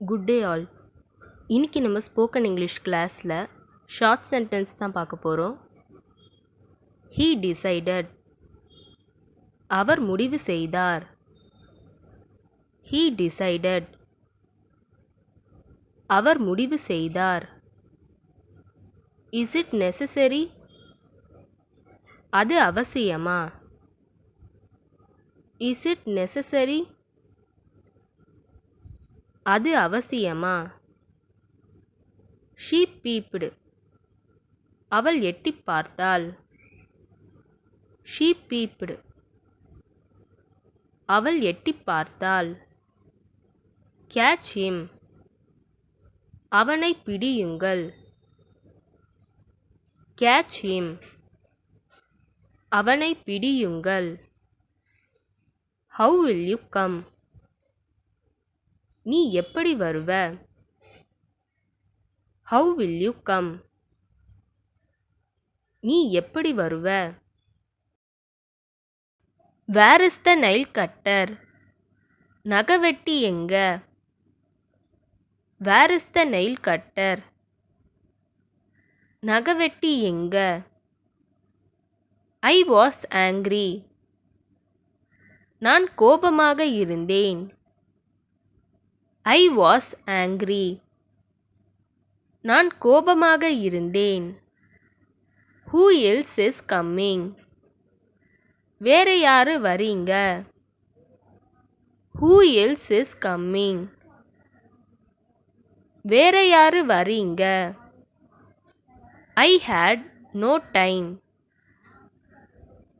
Good day all. இன்னைக்கு நம்ம spoken English கிளாஸில் ஷார்ட் சென்டென்ஸ் தான் பார்க்க போகிறோம். He decided. அவர் முடிவு செய்தார். He decided. அவர் முடிவு செய்தார். Is it necessary? அது அவசியமா? Is it necessary? அது அவசியமா? She peeped. அவள் எட்டிப் பார்த்தாள். She peeped. அவள் எட்டிப் பார்த்தாள். Catch him. அவனை பிடியுங்கள். Catch him. அவனை பிடியுங்கள். How will you come? நீ எப்படி வருவ? How will you come? நீ எப்படி வருவ? Where is the nail cutter? நகவெட்டி எங்க? Where is the nail cutter? நகவெட்டி எங்க? I was angry. நான் கோபமாக இருந்தேன். I was angry. நான் கோபமாக இருந்தேன். Who else is coming? வேற யாரு வரீங்க? Who else is coming? வேற யாரு வரீங்க? I hate no time.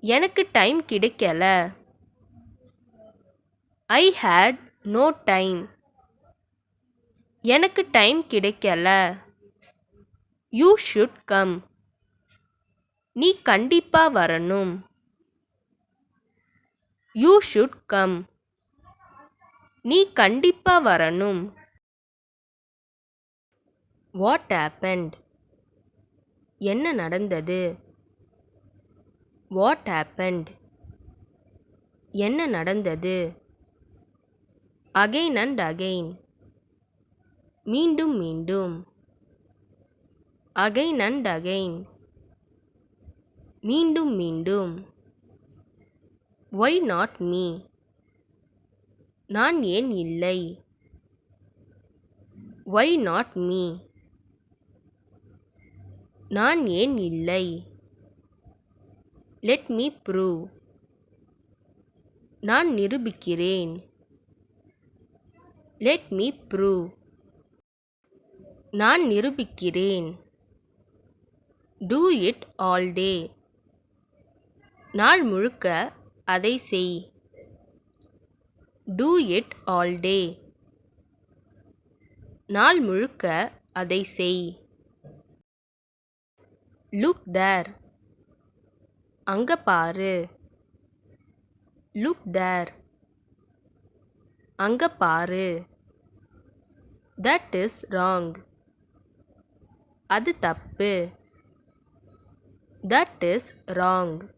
எனக்கு டைம் கிடைக்கல. I hate no time. எனக்கு டைம் கிடைக்கல. You should come. நீ கண்டிப்பா வரணும். You should come. நீ கண்டிப்பா வரணும். What happened? என்ன நடந்தது? What happened? என்ன நடந்தது? Again and again. மீண்டும் மீண்டும். Again and again. மீண்டும் மீண்டும். Why not me? நான் ஏன் இல்லை? Why not me? நான் ஏன் இல்லை? Let me prove. நான் நிரூபிக்கிறேன். Let me prove. நான் நிரூபிக்கிறேன். Do it all day. நாள் முழுக்க அதை செய். Do it all day. நாள் முழுக்க அதை செய். Look there. அங்க பாரு. Look there. அங்க பாரு. That is wrong. அது தப்பு. That is wrong.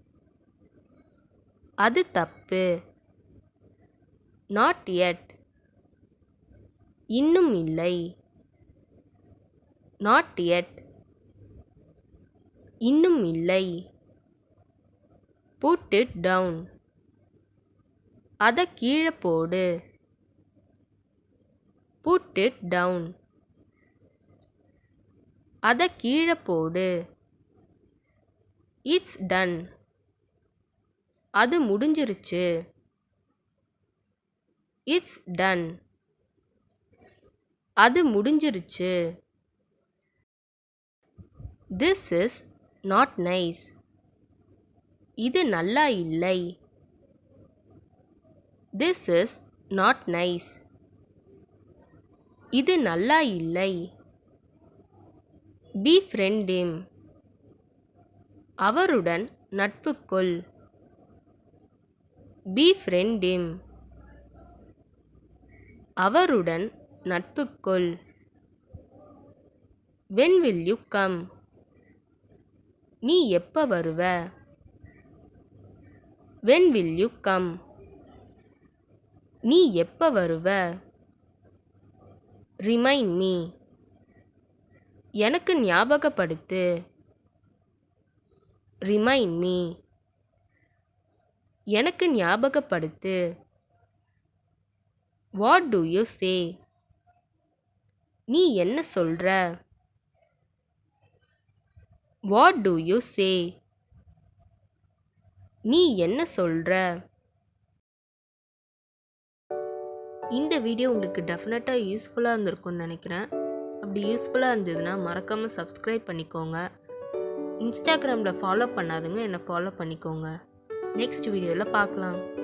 அது தப்பு. Not yet. இன்னும் இல்லை. Not yet. இன்னும் இல்லை. Put it down. அதை கீழே போடு. Put it down. அதை கீழே போடு. It's done. அது முடிஞ்சிருச்சு. It's done. அது முடிஞ்சிருச்சு. This is not nice. இது நல்லா இல்லை. This is not nice. இது நல்லா இல்லை. befriend him. அவருடன் நட்பு கொள். befriend him. அவருடன் நட்பு கொள். when will you come? நீ எப்ப வருவ? when will you come? நீ எப்ப வருவ? Remind me. எனக்கு ஞாபகப்படுத்து. Remind me. எனக்கு ஞாபகப்படுத்து. What to you say. நீ என்ன சொல்ற? What to you say. நீ என்ன சொல்ற? இந்த வீடியோ உங்களுக்கு டெஃபினட்டாக யூஸ்ஃபுல்லாக இருந்திருக்கும்னு நினைக்கிறேன். அப்படி யூஸ்ஃபுல்லாக இருந்ததுன்னா மறக்காமல் சப்ஸ்கிரைப் பண்ணிக்கோங்க. இன்ஸ்டாகிராமில் ஃபாலோ பண்ணாதுங்க, என்னை ஃபாலோ பண்ணிக்கோங்க. நெக்ஸ்ட் வீடியோவில் பார்க்கலாம்.